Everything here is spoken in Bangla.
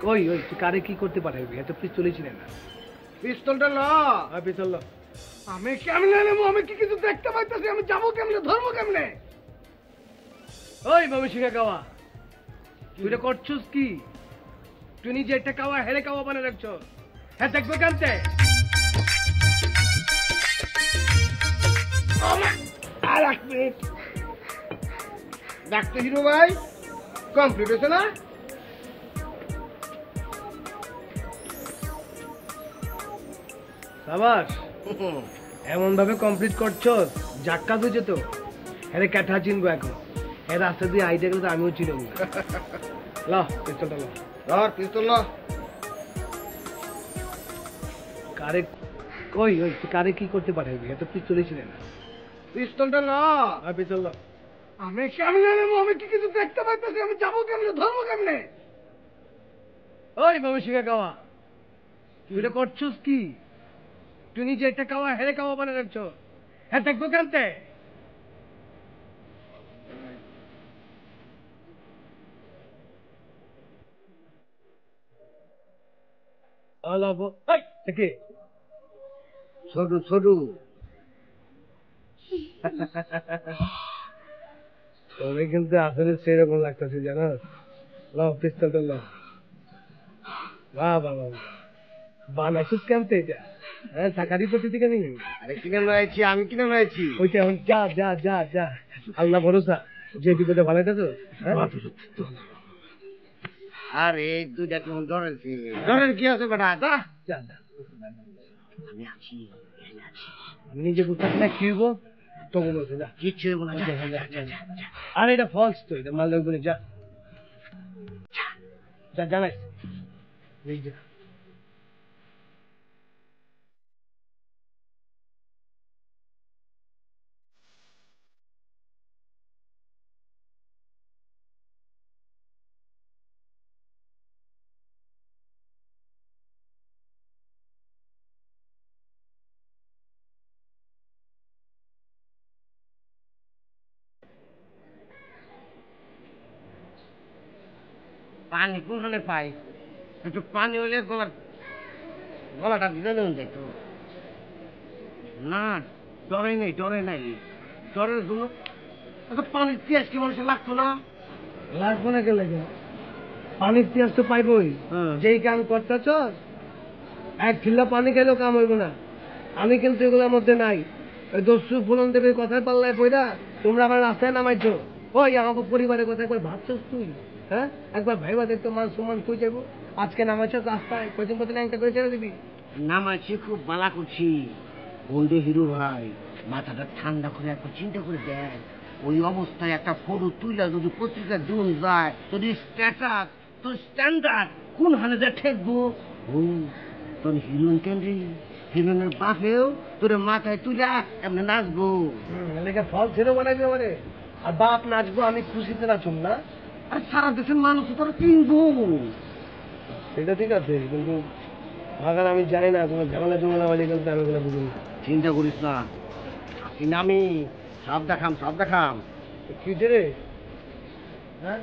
ওই ওই তুই কারে কি করতে পারবি? এত পিস্তল ছিলেন না। পিস্তলটা ল। আর পিস্তল ল। আমি কেমনে নেবো? আমি কি কিছু দেখতে পাইতেছি? আমি যাবো কেমনে? ধরবো কেমনে? ওই মামি শিখা কাওয়া, তুই এটা করছস কি? তুই নিজে একটা কাওয়া হেরে কাওয়া বানিয়ে রাখছ। হ্যাঁ দেখবো কেমতে? আর 1 মিনিট। ডাক্তার হিরো ভাই কমপ্লিট হয়েছে না? সাবাস, এমন ভাবে কমপ্লিট করছস জাক্কা বুঝে তো। হ্যাঁ ক্যাঠা চিনবো এখন। হ্যাঁ রাস্তা দিয়ে আইডিয়া গেলে তো আমিও চিনব না। ল পিস্তলটা ল। ধর পিস্তল ল। কারে ওই ওই তুই কারে কি করতে পারবি? এত পিস্তল ছিলেন না। পিস্তলটা ল। আর পিস্তল ল। আমি কেমনে নেবো? আমি কি কিছু দেখতে পাইতেছি? আমি যাবো কেমনে? ধরবো কেমনে? ওই মামি শিখা কাওয়া, তুই এটা করছস কি? তুই নিজে একটা কাওয়া হেরে কাওয়া বানিয়ে রাখছ। হ্যাঁ দেখবো কেমতে? ছোট ছোট তবে কিন্তু আসলে সেরকম লাগতেছে জানো। ল পিস্তলটা ল। বাহ বাহ বাহ, বানাইছিস কেমতে এটা? হ্যাঁ টাকারই প্রতি দিকে নেই। আরে কিনে নিয়েছি আমি, কিনে নিয়েছি। ওইটা এখন যা যা যা যা, আল্লাহ ভরসা যে বিপদে ভালোটা তো। আরে দুইটা কেমন ডরেছি। ডরের কি আছে বেটা? যা যা যা। আমি আছি। আমি নিজে বুঝতে না কি হইব তখন বলছে যা। কিচ্ছু হইব না। আর এটা ফলস তো, এটা মাল লাগবে না। যা যা জানাইস। পানি কোনখানে পাই? একটু পানি হলে গলাটা ভিজে দেবেন একটু। না ডরে নেই, ডরে নাই। ডরের জন্য পানির পেঁয়াজ কি মানুষের লাগতো না? লাগবো না গেলে পানির পেঁয়াজ তো পাইবই। যেই কাম করতেছ এক খিল্লা পানি খেলেও কাম হইব না। আমি কিন্তু এগুলোর মধ্যে নাই। ওই দস্যু ফুলন দেবের কথায় পাল্লায় পড়া তোমরা আমার রাস্তায় নামাইছো। ওই আমাকে পরিবারের কথা একবার ভাবছস তুই? হ্যাঁ একবার ভাইবা দেখতো মান সম্মান কই যাবো। আজকে নামাইছ রাস্তায়, কদিন পর একটা করে ছেড়ে দিবি। নামাইছি খুব বালা করছি। বন্ধু হিরু ভাই মাথাটা ঠান্ডা করে একবার চিন্তা করে দেখ। ওই অবস্থায় একটা ফটো তুইলা যদি পত্রিকা দিন যায়, তোর স্ট্যাটাস তোর স্ট্যান্ডার্ড কোন হানে যা ঠেকবো। তোর হিরোইন কেন রে? হিরোইনের বাপেও তোর মাথায় তুইলা এমনি নাচবো। ফল ছেড়ে বানাইবি আমারে। আর বাপ নাচবো, আমি খুশিতে নাচুম না? আর সারা দেশের মানুষ তোরা চিনবো। সেটা ঠিক আছে, কিন্তু ভাগান আমি জানি না কোনো ঝামেলা ঝামেলা বাড়ি গেলে আমি ওগুলো বুঝি না। চিন্তা করিস না, আমি সব দেখাম, সব দেখাম। কি রে? হ্যাঁ